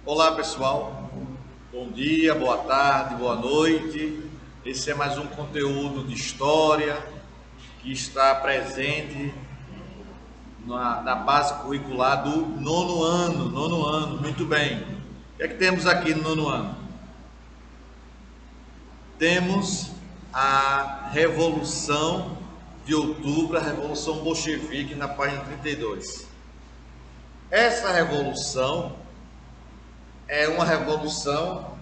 Olá pessoal, bom dia, boa tarde, boa noite. Esse é mais um conteúdo de história que está presente na base curricular do nono ano. Nono ano, muito bem. O que é que temos aqui no nono ano? Temos a Revolução de Outubro, a Revolução Bolchevique, na página 32. Essa revolução é uma revolução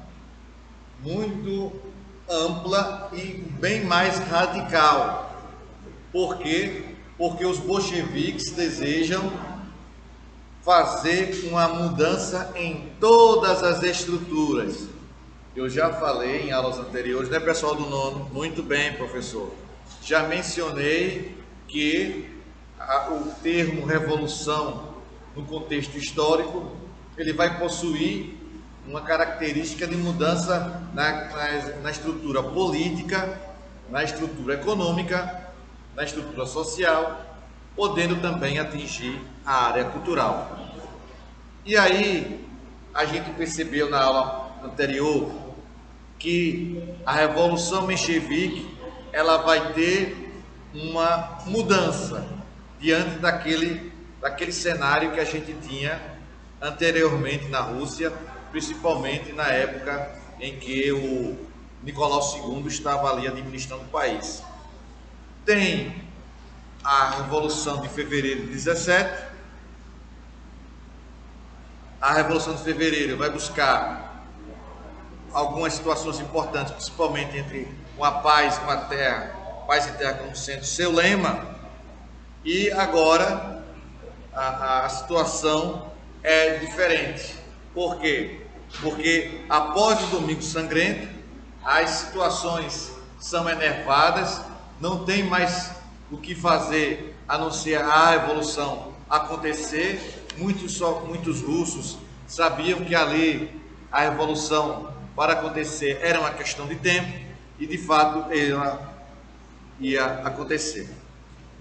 muito ampla e bem mais radical. Por quê? Porque os bolcheviques desejam fazer uma mudança em todas as estruturas. Eu já falei em aulas anteriores, né, pessoal do nono? Muito bem, professor. Já mencionei que o termo revolução, no contexto histórico, ele vai possuir uma característica de mudança na estrutura política, na estrutura econômica, na estrutura social, podendo também atingir a área cultural. E aí, a gente percebeu na aula anterior que a Revolução Menchevique ela vai ter uma mudança diante daquele cenário que a gente tinha anteriormente na Rússia, principalmente na época em que o Nicolau II estava ali administrando o país. Tem a Revolução de Fevereiro de 17. A Revolução de Fevereiro vai buscar algumas situações importantes, principalmente entre uma paz e uma terra, paz e terra como sendo seu lema. E agora a situação é diferente. Por quê? Porque após o Domingo Sangrento, as situações são enervadas, não tem mais o que fazer a não ser a revolução acontecer. Muitos russos sabiam que ali a revolução para acontecer era uma questão de tempo e de fato ela ia acontecer.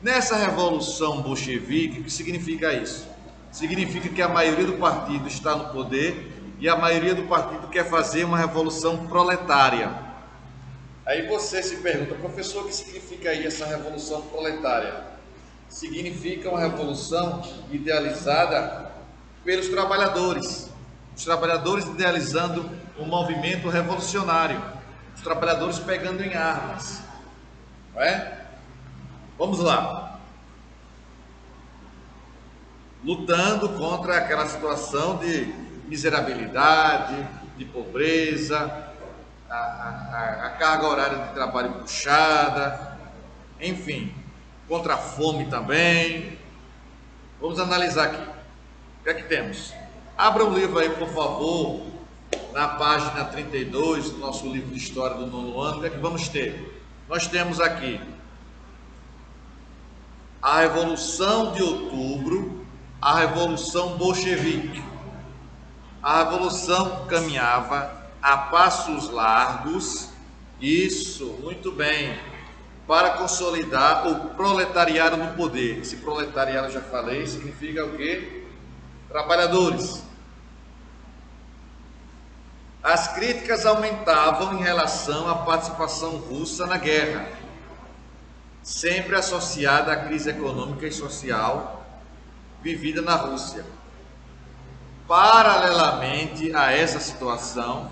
Nessa revolução bolchevique, o que significa isso? Significa que a maioria do partido está no poder e a maioria do partido quer fazer uma revolução proletária. Aí você se pergunta, professor, o que significa aí essa revolução proletária? Significa uma revolução idealizada pelos trabalhadores. Os trabalhadores idealizando um movimento revolucionário. Os trabalhadores pegando em armas. Não é? Vamos lá. Lutando contra aquela situação de miserabilidade, de pobreza, a carga horária de trabalho puxada, enfim, contra a fome também. Vamos analisar aqui. O que é que temos? Abra o livro aí, por favor, na página 32 do nosso livro de história do nono ano. O que é que vamos ter? Nós temos aqui a Revolução de Outubro, a Revolução Bolchevique. A revolução caminhava a passos largos, isso, muito bem, para consolidar o proletariado no poder. Esse proletariado, eu já falei, significa o quê? Trabalhadores. As críticas aumentavam em relação à participação russa na guerra, sempre associada à crise econômica e social vivida na Rússia. Paralelamente a essa situação,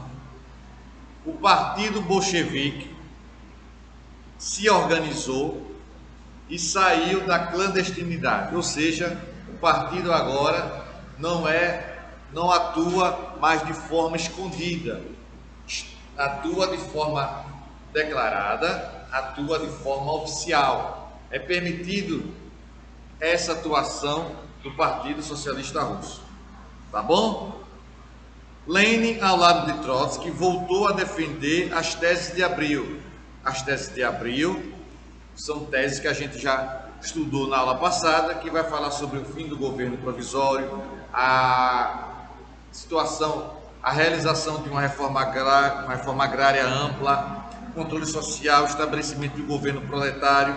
o Partido Bolchevique se organizou e saiu da clandestinidade, ou seja, o partido agora não atua mais de forma escondida, atua de forma declarada, atua de forma oficial. É permitido essa atuação do Partido Socialista Russo. Tá bom? Lenin, ao lado de Trotsky, voltou a defender as teses de Abril. As teses de Abril são teses que a gente já estudou na aula passada, que vai falar sobre o fim do governo provisório, a situação, a realização de uma reforma agrária ampla, controle social, estabelecimento de governo proletário,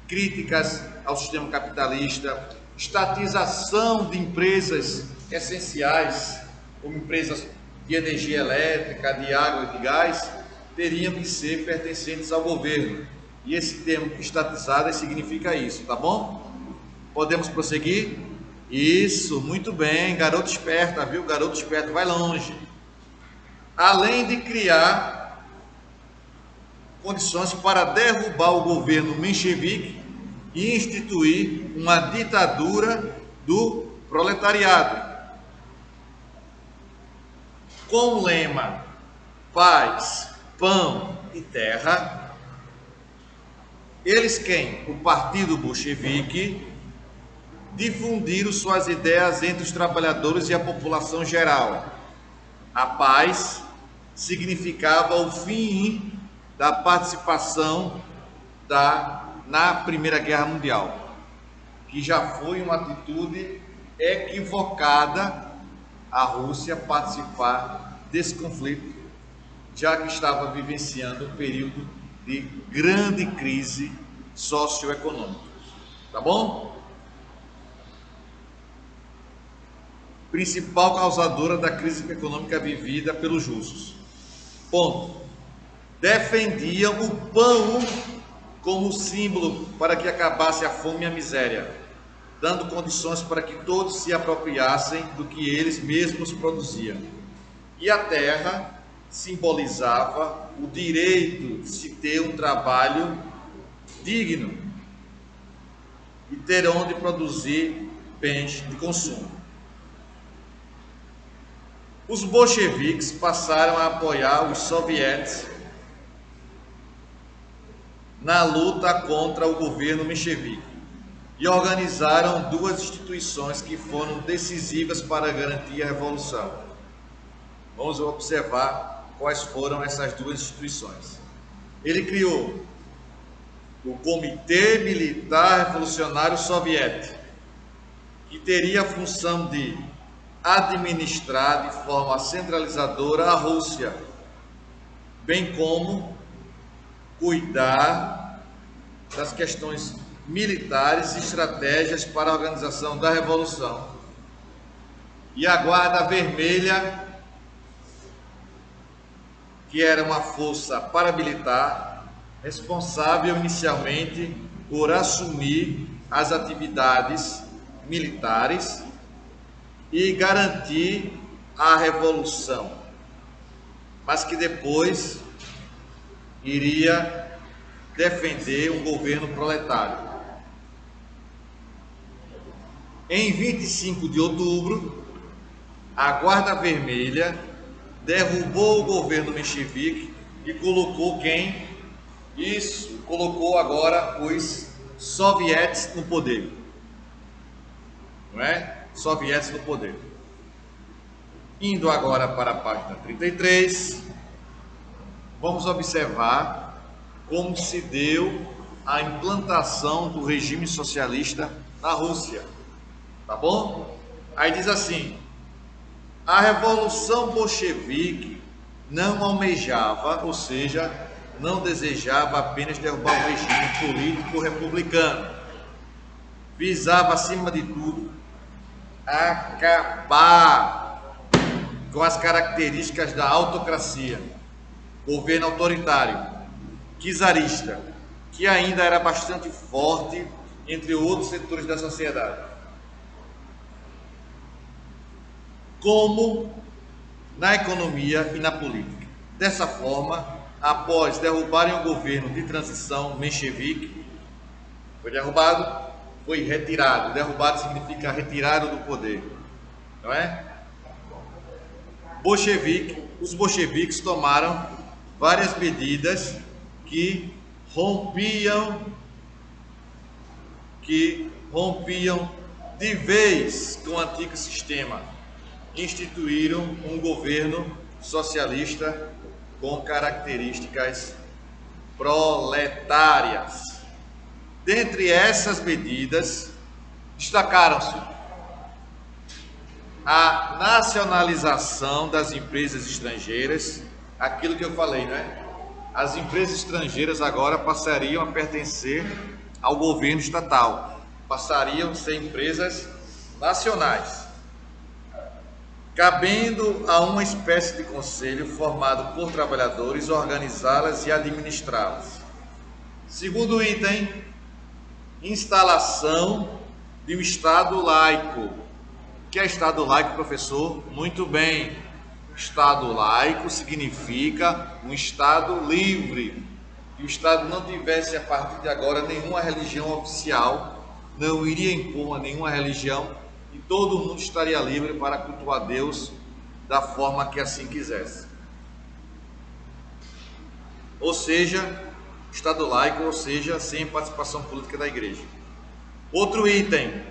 críticas ao sistema capitalista, estatização de empresas essenciais, como empresas de energia elétrica, de água e de gás, teriam que ser pertencentes ao governo. E esse termo estatizada significa isso, tá bom? Podemos prosseguir? Isso, muito bem, garoto esperto, viu? Garoto esperto, vai longe. Além de criar condições para derrubar o governo menchevique e instituir uma ditadura do proletariado. Com o lema paz, pão e terra, eles quem? O Partido Bolchevique difundiram suas ideias entre os trabalhadores e a população geral. A paz significava o fim da participação na Primeira Guerra Mundial, que já foi uma atitude equivocada a Rússia participar desse conflito, já que estava vivenciando um período de grande crise socioeconômica. Tá bom? Principal causadora da crise econômica vivida pelos russos. Ponto. Defendiam o pão como símbolo para que acabasse a fome e a miséria, dando condições para que todos se apropriassem do que eles mesmos produziam. E a terra simbolizava o direito de se ter um trabalho digno e ter onde produzir bens de consumo. Os bolcheviques passaram a apoiar os sovietes na luta contra o governo menchevique e organizaram duas instituições que foram decisivas para garantir a revolução. Vamos observar quais foram essas duas instituições. Ele criou o Comitê Militar Revolucionário Soviético, que teria a função de administrar de forma centralizadora a Rússia, bem como cuidar das questões militares e estratégias para a organização da revolução. E a Guarda Vermelha, que era uma força paramilitar, responsável inicialmente por assumir as atividades militares e garantir a revolução, mas que depois iria defender um governo proletário. Em 25 de outubro, a Guarda Vermelha derrubou o governo menchevique e colocou quem? Isso, colocou agora os sovietes no poder. Não é? Sovietes no poder. Indo agora para a página 33, vamos observar como se deu a implantação do regime socialista na Rússia. Tá bom? Aí diz assim: a revolução bolchevique não almejava, ou seja, não desejava apenas derrubar o regime político republicano. Visava, acima de tudo, acabar com as características da autocracia, governo autoritário, czarista, que ainda era bastante forte entre outros setores da sociedade, como na economia e na política. Dessa forma, após derrubarem o governo de transição menchevique, foi derrubado, foi retirado. Derrubado significa retirado do poder, não é? Os bolcheviques tomaram várias medidas que rompiam de vez com o antigo sistema. Instituíram um governo socialista com características proletárias. Dentre essas medidas, destacaram-se a nacionalização das empresas estrangeiras, aquilo que eu falei, né? As empresas estrangeiras agora passariam a pertencer ao governo estatal, passariam a ser empresas nacionais. cabendo a uma espécie de conselho formado por trabalhadores organizá-las e administrá-las. Segundo item, instalação de um Estado laico. O que é Estado laico, professor? Muito bem. Estado laico significa um Estado livre. Que o Estado não tivesse, a partir de agora, nenhuma religião oficial, não iria impor a nenhuma religião e todo mundo estaria livre para cultuar Deus da forma que assim quisesse. Ou seja, Estado laico, ou seja, sem participação política da igreja. Outro item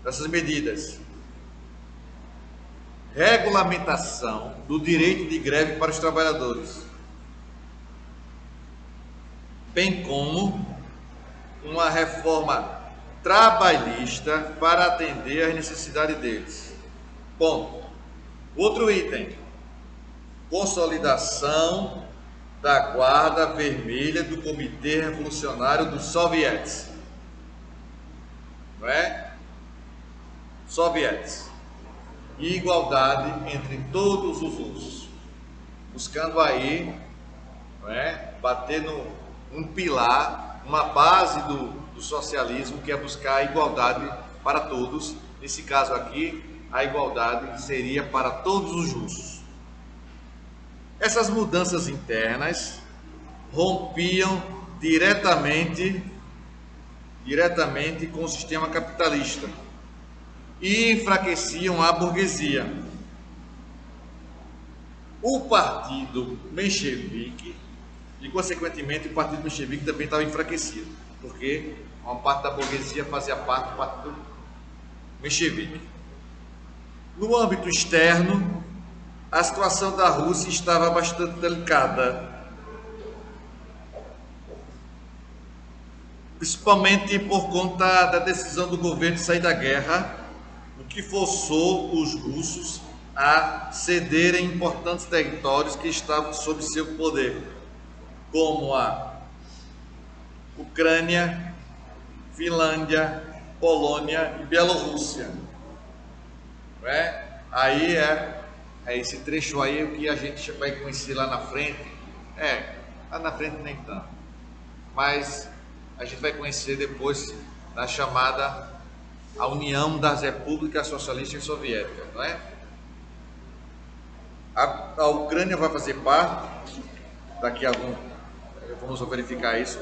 dessas medidas: regulamentação do direito de greve para os trabalhadores, bem como uma reforma trabalhista para atender às necessidades deles. Ponto. Outro item: consolidação da Guarda Vermelha do Comitê Revolucionário dos Sovietes. Não é? Sovietes. E igualdade entre todos os russos. Buscando aí, não é? Bater num pilar, uma base do socialismo, que é buscar a igualdade para todos. Nesse caso aqui, a igualdade seria para todos os russos. Essas mudanças internas rompiam diretamente com o sistema capitalista e enfraqueciam a burguesia. O partido menchevique e, consequentemente, o partido menchevique também estava enfraquecido, porque uma parte da burguesia fazia parte do partido menchevique. No âmbito externo, a situação da Rússia estava bastante delicada, principalmente por conta da decisão do governo de sair da guerra, o que forçou os russos a cederem importantes territórios que estavam sob seu poder, como a Ucrânia, Finlândia, Polônia e Bielorrússia. Não é? Aí é esse trecho aí o que a gente vai conhecer lá na frente. Lá na frente nem tanto, mas a gente vai conhecer depois da chamada a União das Repúblicas Socialistas Soviéticas, não é? A Ucrânia vai fazer parte, vamos verificar isso,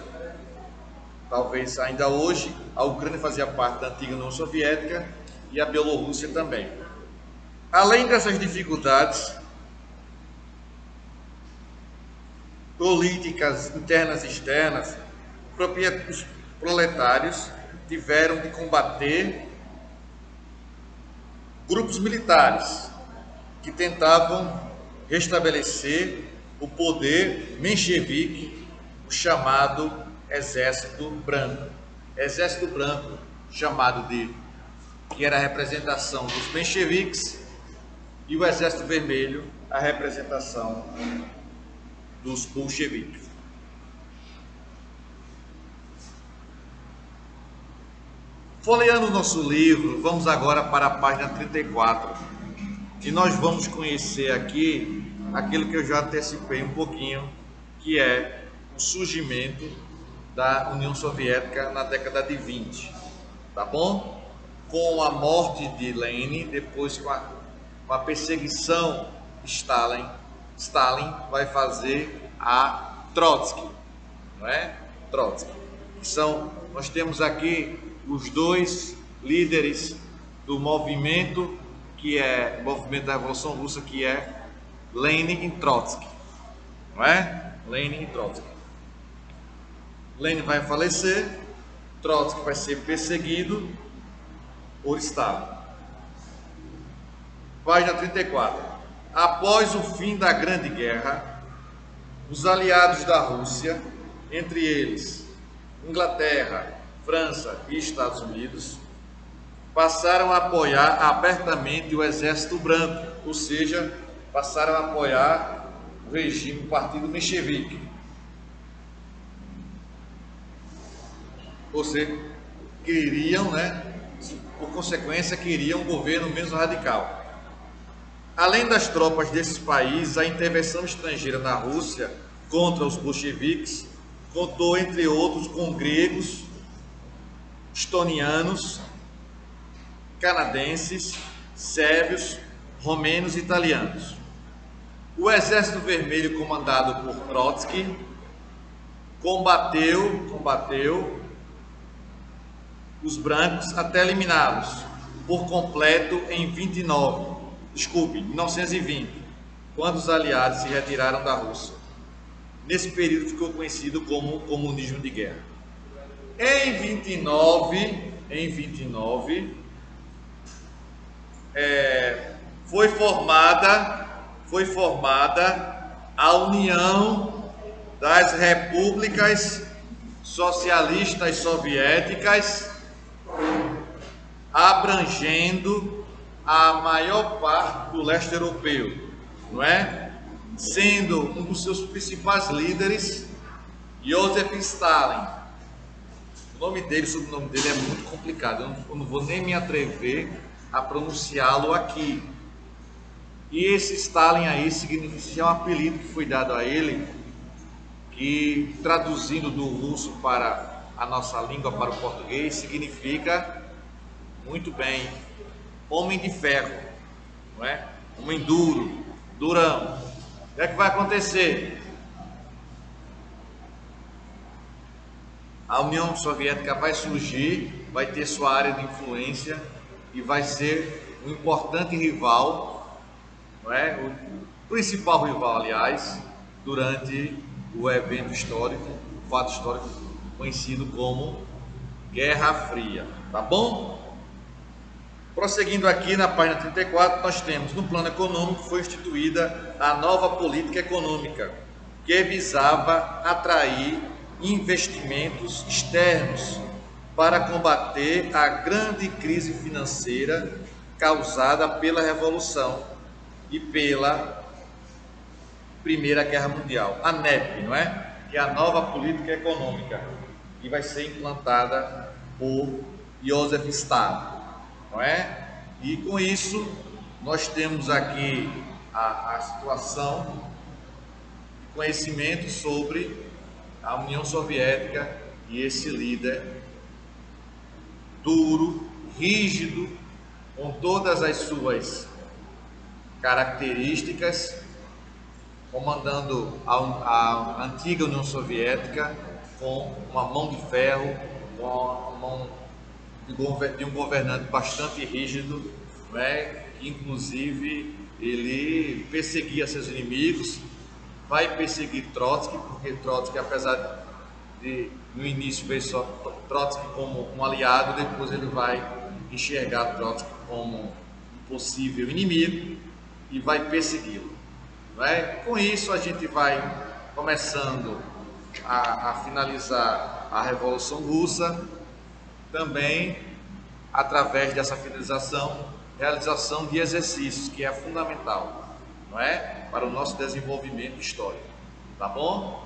talvez ainda hoje, a Ucrânia fazia parte da antiga União Soviética e a Bielorrússia também. Além dessas dificuldades políticas internas e externas, os proletários tiveram de combater grupos militares que tentavam restabelecer o poder menchevique, o chamado Exército Branco. Exército Branco, que era a representação dos mencheviques, e o Exército Vermelho, a representação dos bolcheviques. Folheando o nosso livro, vamos agora para a página 34. E nós vamos conhecer aqui aquilo que eu já antecipei um pouquinho, que é o surgimento da União Soviética na década de 20. Tá bom? Com a morte de Lenin, depois com a perseguição de Stalin vai fazer a Trotsky, não é? Trotsky. Nós temos aqui os dois líderes do movimento, que é o movimento da Revolução Russa, que é Lenin e Trotsky, não é? Lenin e Trotsky. Lenin vai falecer, Trotsky vai ser perseguido por Stalin. Página 34. Após o fim da Grande Guerra, os aliados da Rússia, entre eles Inglaterra, França e Estados Unidos, passaram a apoiar abertamente o Exército Branco, ou seja, passaram a apoiar o regime, o partido menchevique. Ou seja, queriam, por consequência, queriam um governo menos radical. A Além das tropas desses países, a intervenção estrangeira na Rússia contra os bolcheviques contou, entre outros, com gregos, estonianos, canadenses, sérvios, romenos e italianos. O Exército Vermelho, comandado por Trotsky, combateu os brancos até eliminá-los por completo em 1920, quando os aliados se retiraram da Rússia. Nesse período ficou conhecido como comunismo de guerra. Em 29, foi formada a União das Repúblicas Socialistas Soviéticas, abrangendo a maior parte do leste europeu, não é? Sendo um dos seus principais líderes Joseph Stalin. O sobrenome dele é muito complicado, eu não vou nem me atrever a pronunciá-lo aqui. E esse Stalin aí significa, é um apelido que foi dado a ele, que traduzindo do russo para a nossa língua, para o português, significa, muito bem, homem de ferro, não é? Homem duro, durão. O que é que vai acontecer? A União Soviética vai surgir, vai ter sua área de influência e vai ser um importante rival, não é? O principal rival, aliás, durante o evento histórico, o fato histórico conhecido como Guerra Fria, tá bom? Prosseguindo aqui na página 34, nós temos, no plano econômico, foi instituída a nova política econômica, que visava atrair investimentos externos para combater a grande crise financeira causada pela Revolução e pela Primeira Guerra Mundial, a NEP, não é? Que é a nova política econômica, que vai ser implantada por Joseph Stalin, não é? E com isso, nós temos aqui a situação de conhecimento sobre a União Soviética e esse líder duro, rígido, com todas as suas características, comandando a antiga União Soviética com uma mão de ferro, com a mão de um governante bastante rígido, não é? Inclusive ele perseguia seus inimigos, vai perseguir Trotsky, porque Trotsky, apesar de no início ver só Trotsky como um aliado, depois ele vai enxergar Trotsky como um possível inimigo e vai persegui-lo, não é? Com isso a gente vai começando a finalizar a Revolução Russa, também através dessa finalização, realização de exercícios, que é fundamental, não é? Para o nosso desenvolvimento histórico, tá bom?